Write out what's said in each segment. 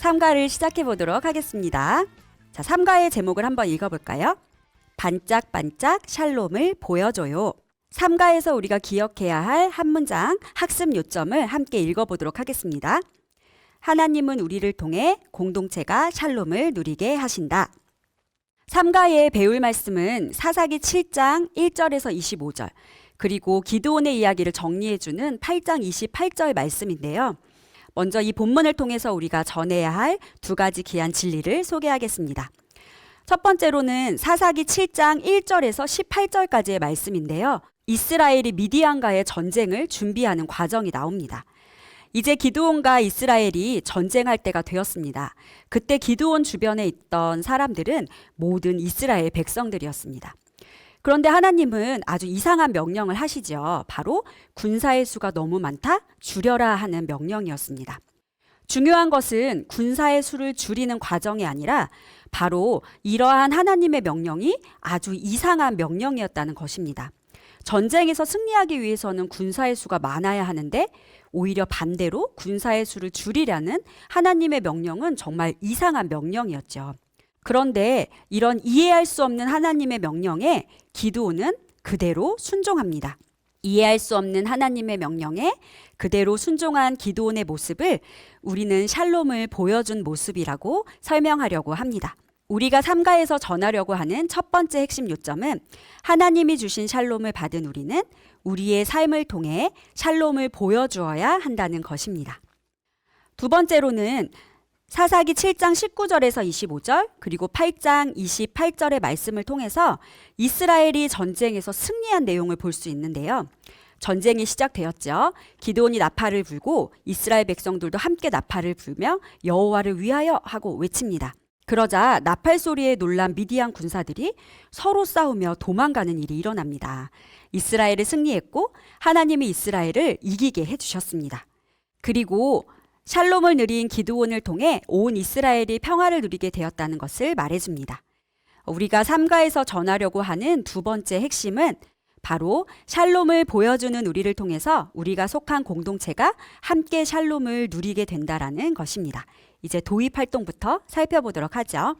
삼가를 시작해 보도록 하겠습니다. 자, 삼가의 제목을 한번 읽어볼까요? 반짝반짝 샬롬을 보여줘요. 삼가에서 우리가 기억해야 할 한 문장 학습 요점을 함께 읽어보도록 하겠습니다. 하나님은 우리를 통해 공동체가 샬롬을 누리게 하신다. 삼가에 배울 말씀은 사사기 7장 1절에서 25절, 그리고 기드온의 이야기를 정리해주는 8장 28절 말씀인데요. 먼저 이 본문을 통해서 우리가 전해야 할 두 가지 귀한 진리를 소개하겠습니다. 첫 번째로는 사사기 7장 1절에서 18절까지의 말씀인데요. 이스라엘이 미디안과의 전쟁을 준비하는 과정이 나옵니다. 이제 기드온과 이스라엘이 전쟁할 때가 되었습니다. 그때 기드온 주변에 있던 사람들은 모든 이스라엘 백성들이었습니다. 그런데 하나님은 아주 이상한 명령을 하시죠. 바로 군사의 수가 너무 많다, 줄여라 하는 명령이었습니다. 중요한 것은 군사의 수를 줄이는 과정이 아니라 바로 이러한 하나님의 명령이 아주 이상한 명령이었다는 것입니다. 전쟁에서 승리하기 위해서는 군사의 수가 많아야 하는데 오히려 반대로 군사의 수를 줄이라는 하나님의 명령은 정말 이상한 명령이었죠. 그런데 이런 이해할 수 없는 하나님의 명령에 기드온은 그대로 순종합니다. 이해할 수 없는 하나님의 명령에 그대로 순종한 기드온의 모습을 우리는 샬롬을 보여준 모습이라고 설명하려고 합니다. 우리가 삼가에서 전하려고 하는 첫 번째 핵심 요점은 하나님이 주신 샬롬을 받은 우리는 우리의 삶을 통해 샬롬을 보여주어야 한다는 것입니다. 두 번째로는 사사기 7장 19절에서 25절 그리고 8장 28절의 말씀을 통해서 이스라엘이 전쟁에서 승리한 내용을 볼 수 있는데요. 전쟁이 시작되었죠. 기드온이 나팔을 불고 이스라엘 백성들도 함께 나팔을 불며 여호와를 위하여 하고 외칩니다. 그러자 나팔 소리에 놀란 미디안 군사들이 서로 싸우며 도망가는 일이 일어납니다. 이스라엘이 승리했고 하나님이 이스라엘을 이기게 해주셨습니다. 그리고 샬롬을 누린 기드온을 통해 온 이스라엘이 평화를 누리게 되었다는 것을 말해줍니다. 우리가 삼가에서 전하려고 하는 두 번째 핵심은 바로 샬롬을 보여주는 우리를 통해서 우리가 속한 공동체가 함께 샬롬을 누리게 된다라는 것입니다. 이제 도입활동부터 살펴보도록 하죠.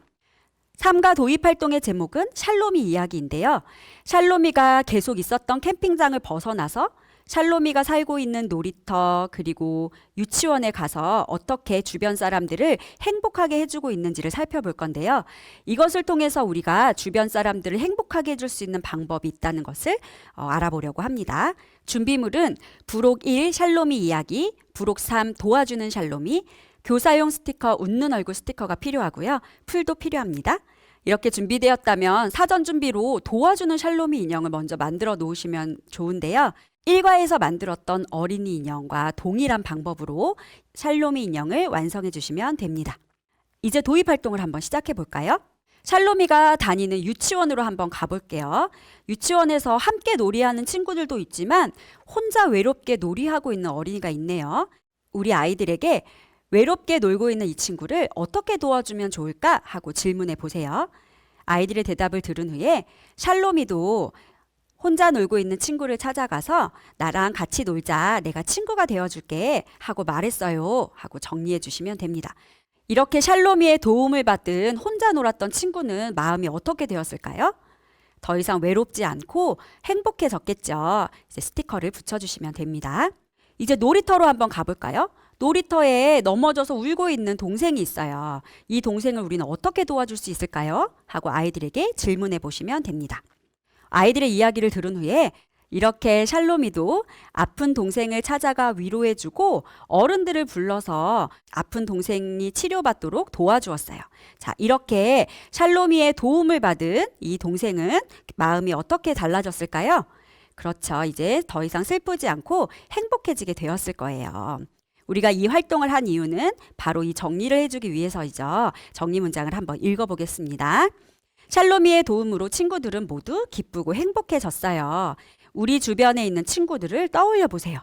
삼가 도입활동의 제목은 샬롬이 이야기인데요. 샬롬이가 계속 있었던 캠핑장을 벗어나서 샬롬이가 살고 있는 놀이터 그리고 유치원에 가서 어떻게 주변 사람들을 행복하게 해주고 있는지를 살펴볼 건데요. 이것을 통해서 우리가 주변 사람들을 행복하게 해줄 수 있는 방법이 있다는 것을 알아보려고 합니다. 준비물은 부록 1 샬롬이 이야기, 부록 3 도와주는 샬롬이, 교사용 스티커 웃는 얼굴 스티커가 필요하고요. 풀도 필요합니다. 이렇게 준비되었다면 사전 준비로 도와주는 샬롬이 인형을 먼저 만들어 놓으시면 좋은데요. 일과에서 만들었던 어린이 인형과 동일한 방법으로 샬롬이 인형을 완성해 주시면 됩니다. 이제 도입 활동을 한번 시작해 볼까요? 샬롬이가 다니는 유치원으로 한번 가볼게요. 유치원에서 함께 놀이하는 친구들도 있지만 혼자 외롭게 놀이하고 있는 어린이가 있네요. 우리 아이들에게 외롭게 놀고 있는 이 친구를 어떻게 도와주면 좋을까 하고 질문해 보세요. 아이들의 대답을 들은 후에 샬롬이도 혼자 놀고 있는 친구를 찾아가서 나랑 같이 놀자, 내가 친구가 되어줄게 하고 말했어요 하고 정리해 주시면 됩니다. 이렇게 샬롬이의 도움을 받은 혼자 놀았던 친구는 마음이 어떻게 되었을까요? 더 이상 외롭지 않고 행복해졌겠죠. 이제 스티커를 붙여주시면 됩니다. 이제 놀이터로 한번 가볼까요? 놀이터에 넘어져서 울고 있는 동생이 있어요. 이 동생을 우리는 어떻게 도와줄 수 있을까요? 하고 아이들에게 질문해 보시면 됩니다. 아이들의 이야기를 들은 후에 이렇게 샬롬이도 아픈 동생을 찾아가 위로해주고 어른들을 불러서 아픈 동생이 치료받도록 도와주었어요. 자, 이렇게 샬롬이의 도움을 받은 이 동생은 마음이 어떻게 달라졌을까요? 그렇죠. 이제 더 이상 슬프지 않고 행복해지게 되었을 거예요. 우리가 이 활동을 한 이유는 바로 이 정리를 해주기 위해서이죠. 정리 문장을 한번 읽어보겠습니다. 샬롬이의 도움으로 친구들은 모두 기쁘고 행복해졌어요. 우리 주변에 있는 친구들을 떠올려 보세요.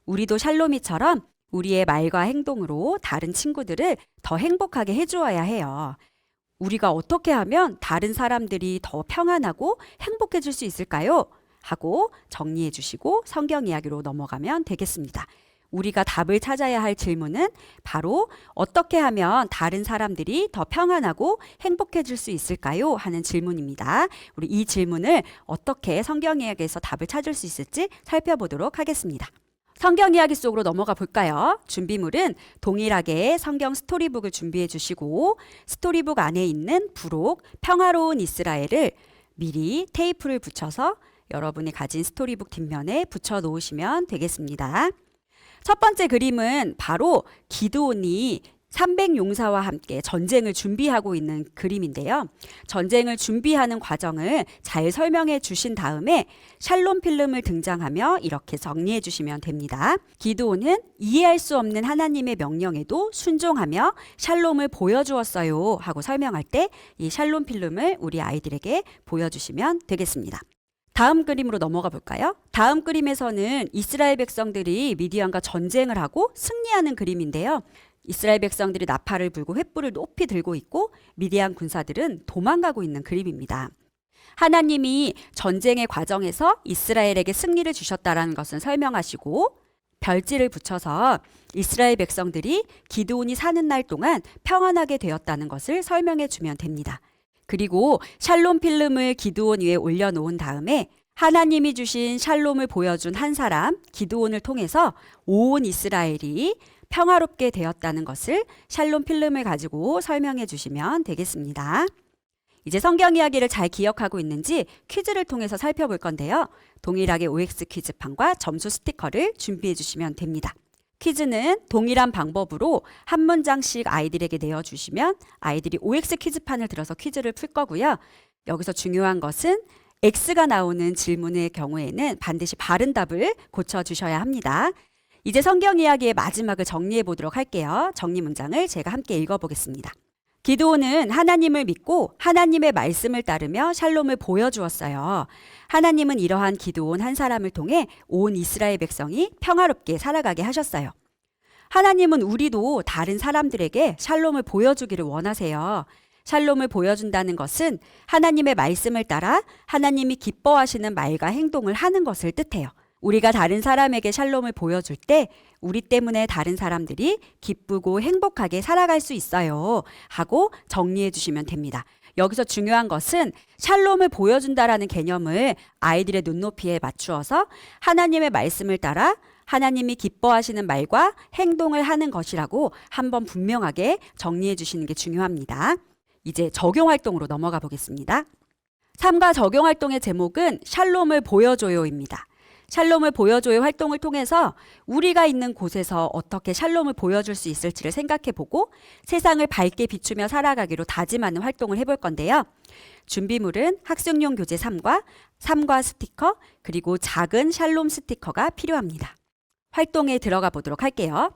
우리도 샬롬이처럼 우리의 말과 행동으로 다른 친구들을 더 행복하게 해주어야 해요. 우리가 어떻게 하면 다른 사람들이 더 평안하고 행복해질 수 있을까요? 하고 정리해 주시고 성경 이야기로 넘어가면 되겠습니다. 우리가 답을 찾아야 할 질문은 바로 어떻게 하면 다른 사람들이 더 평안하고 행복해질 수 있을까요? 하는 질문입니다. 우리 이 질문을 어떻게 성경 이야기에서 답을 찾을 수 있을지 살펴보도록 하겠습니다. 성경 이야기 속으로 넘어가 볼까요? 준비물은 동일하게 성경 스토리북을 준비해 주시고 스토리북 안에 있는 부록 평화로운 이스라엘을 미리 테이프를 붙여서 여러분이 가진 스토리북 뒷면에 붙여 놓으시면 되겠습니다. 첫 번째 그림은 바로 기드온이 300용사와 함께 전쟁을 준비하고 있는 그림인데요. 전쟁을 준비하는 과정을 잘 설명해 주신 다음에 샬롬 필름을 등장하며 이렇게 정리해 주시면 됩니다. 기드온은 이해할 수 없는 하나님의 명령에도 순종하며 샬롬을 보여주었어요 하고 설명할 때 이 샬롬 필름을 우리 아이들에게 보여주시면 되겠습니다. 다음 그림으로 넘어가 볼까요? 다음 그림에서는 이스라엘 백성들이 미디안과 전쟁을 하고 승리하는 그림인데요. 이스라엘 백성들이 나팔을 불고 횃불을 높이 들고 있고 미디안 군사들은 도망가고 있는 그림입니다. 하나님이 전쟁의 과정에서 이스라엘에게 승리를 주셨다라는 것을 설명하시고 별지를 붙여서 이스라엘 백성들이 기드온이 사는 날 동안 평안하게 되었다는 것을 설명해 주면 됩니다. 그리고 샬롬 필름을 기드온 위에 올려놓은 다음에 하나님이 주신 샬롬을 보여준 한 사람 기드온을 통해서 온 이스라엘이 평화롭게 되었다는 것을 샬롬 필름을 가지고 설명해 주시면 되겠습니다. 이제 성경 이야기를 잘 기억하고 있는지 퀴즈를 통해서 살펴볼 건데요. 동일하게 OX 퀴즈판과 점수 스티커를 준비해 주시면 됩니다. 퀴즈는 동일한 방법으로 한 문장씩 아이들에게 내어주시면 아이들이 OX 퀴즈판을 들어서 퀴즈를 풀 거고요. 여기서 중요한 것은 X가 나오는 질문의 경우에는 반드시 바른 답을 고쳐주셔야 합니다. 이제 성경 이야기의 마지막을 정리해 보도록 할게요. 정리 문장을 제가 함께 읽어보겠습니다. 기드온은 하나님을 믿고 하나님의 말씀을 따르며 샬롬을 보여주었어요. 하나님은 이러한 기드온 한 사람을 통해 온 이스라엘 백성이 평화롭게 살아가게 하셨어요. 하나님은 우리도 다른 사람들에게 샬롬을 보여주기를 원하세요. 샬롬을 보여준다는 것은 하나님의 말씀을 따라 하나님이 기뻐하시는 말과 행동을 하는 것을 뜻해요. 우리가 다른 사람에게 샬롬을 보여줄 때 우리 때문에 다른 사람들이 기쁘고 행복하게 살아갈 수 있어요 하고 정리해 주시면 됩니다. 여기서 중요한 것은 샬롬을 보여준다라는 개념을 아이들의 눈높이에 맞추어서 하나님의 말씀을 따라 하나님이 기뻐하시는 말과 행동을 하는 것이라고 한번 분명하게 정리해 주시는 게 중요합니다. 이제 적용활동으로 넘어가 보겠습니다. 3과 적용활동의 제목은 샬롬을 보여줘요입니다. 샬롬을 보여줘요 활동을 통해서 우리가 있는 곳에서 어떻게 샬롬을 보여줄 수 있을지를 생각해보고 세상을 밝게 비추며 살아가기로 다짐하는 활동을 해볼 건데요. 준비물은 학습용 교재 3과 스티커 그리고 작은 샬롬 스티커가 필요합니다. 활동에 들어가 보도록 할게요.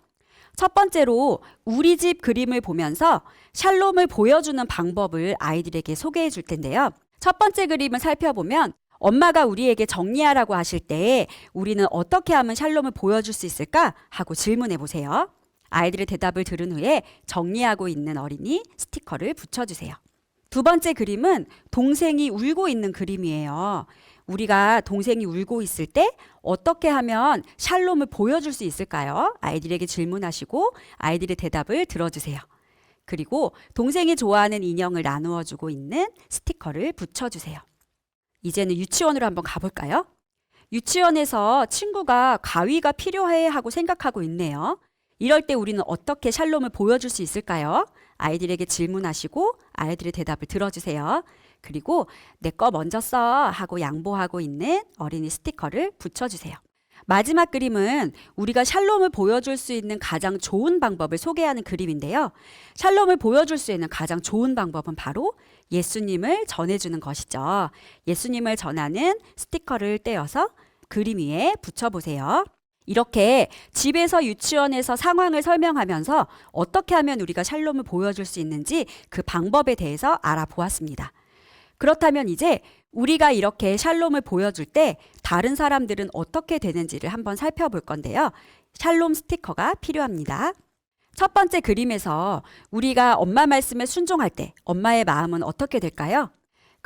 첫 번째로 우리 집 그림을 보면서 샬롬을 보여주는 방법을 아이들에게 소개해 줄 텐데요. 첫 번째 그림을 살펴보면 엄마가 우리에게 정리하라고 하실 때 우리는 어떻게 하면 샬롬을 보여줄 수 있을까 하고 질문해 보세요. 아이들의 대답을 들은 후에 정리하고 있는 어린이 스티커를 붙여주세요. 두 번째 그림은 동생이 울고 있는 그림이에요. 우리가 동생이 울고 있을 때 어떻게 하면 샬롬을 보여줄 수 있을까요? 아이들에게 질문하시고 아이들의 대답을 들어주세요. 그리고 동생이 좋아하는 인형을 나누어 주고 있는 스티커를 붙여주세요. 이제는 유치원으로 한번 가볼까요? 유치원에서 친구가 가위가 필요해 하고 생각하고 있네요. 이럴 때 우리는 어떻게 샬롬을 보여줄 수 있을까요? 아이들에게 질문하시고 아이들의 대답을 들어주세요. 그리고 내 거 먼저 써 하고 양보하고 있는 어린이 스티커를 붙여주세요. 마지막 그림은 우리가 샬롬을 보여줄 수 있는 가장 좋은 방법을 소개하는 그림인데요. 샬롬을 보여줄 수 있는 가장 좋은 방법은 바로 예수님을 전해주는 것이죠. 예수님을 전하는 스티커를 떼어서 그림 위에 붙여보세요. 이렇게 집에서 유치원에서 상황을 설명하면서 어떻게 하면 우리가 샬롬을 보여줄 수 있는지 그 방법에 대해서 알아보았습니다. 그렇다면 이제 우리가 이렇게 샬롬을 보여줄 때 다른 사람들은 어떻게 되는지를 한번 살펴볼 건데요. 샬롬 스티커가 필요합니다. 첫 번째 그림에서 우리가 엄마 말씀에 순종할 때 엄마의 마음은 어떻게 될까요?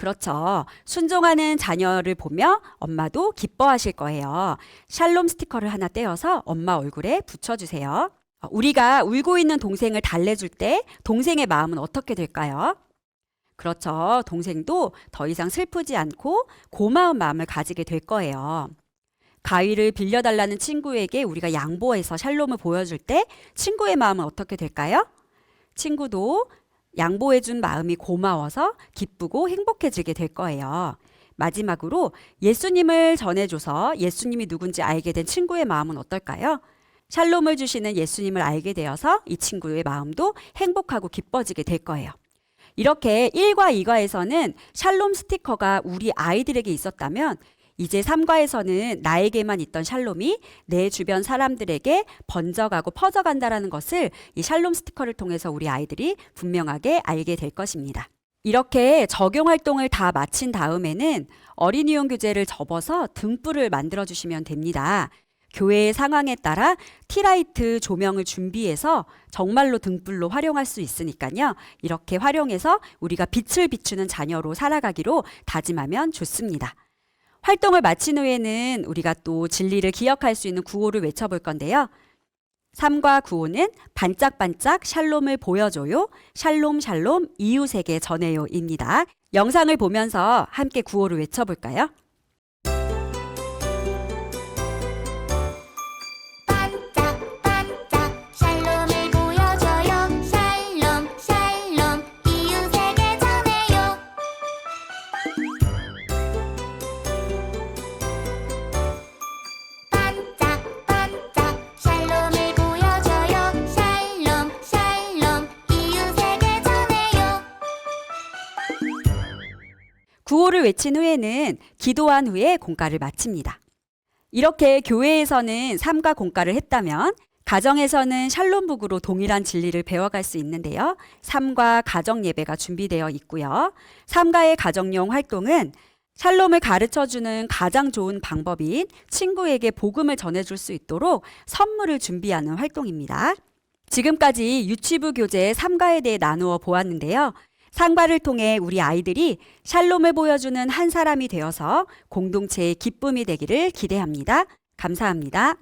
그렇죠. 순종하는 자녀를 보며 엄마도 기뻐하실 거예요. 샬롬 스티커를 하나 떼어서 엄마 얼굴에 붙여주세요. 우리가 울고 있는 동생을 달래줄 때 동생의 마음은 어떻게 될까요? 그렇죠. 동생도 더 이상 슬프지 않고 고마운 마음을 가지게 될 거예요. 가위를 빌려달라는 친구에게 우리가 양보해서 샬롬을 보여줄 때 친구의 마음은 어떻게 될까요? 친구도 양보해준 마음이 고마워서 기쁘고 행복해지게 될 거예요. 마지막으로 예수님을 전해줘서 예수님이 누군지 알게 된 친구의 마음은 어떨까요? 샬롬을 주시는 예수님을 알게 되어서 이 친구의 마음도 행복하고 기뻐지게 될 거예요. 이렇게 1과 2과에서는 샬롬 스티커가 우리 아이들에게 있었다면 이제 3과에서는 나에게만 있던 샬롬이 내 주변 사람들에게 번져가고 퍼져간다라는 것을 이 샬롬 스티커를 통해서 우리 아이들이 분명하게 알게 될 것입니다. 이렇게 적용 활동을 다 마친 다음에는 어린이용 교재를 접어서 등불을 만들어 주시면 됩니다. 교회의 상황에 따라 티라이트 조명을 준비해서 정말로 등불로 활용할 수 있으니까요. 이렇게 활용해서 우리가 빛을 비추는 자녀로 살아가기로 다짐하면 좋습니다. 활동을 마친 후에는 우리가 또 진리를 기억할 수 있는 구호를 외쳐볼 건데요. 3과 구호는 반짝반짝 샬롬을 보여줘요. 샬롬 샬롬 이웃에게 전해요 입니다. 영상을 보면서 함께 구호를 외쳐볼까요? 구호를 외친 후에는 기도한 후에 공과를 마칩니다. 이렇게 교회에서는 3과 공과를 했다면 가정에서는 샬롬북으로 동일한 진리를 배워갈 수 있는데요. 3과 가정 예배가 준비되어 있고요. 3과의 가정용 활동은 샬롬을 가르쳐주는 가장 좋은 방법인 친구에게 복음을 전해줄 수 있도록 선물을 준비하는 활동입니다. 지금까지 유치부 교재 3과에 대해 나누어 보았는데요. 3과를 통해 우리 아이들이 샬롬을 보여주는 한 사람이 되어서 공동체의 기쁨이 되기를 기대합니다. 감사합니다.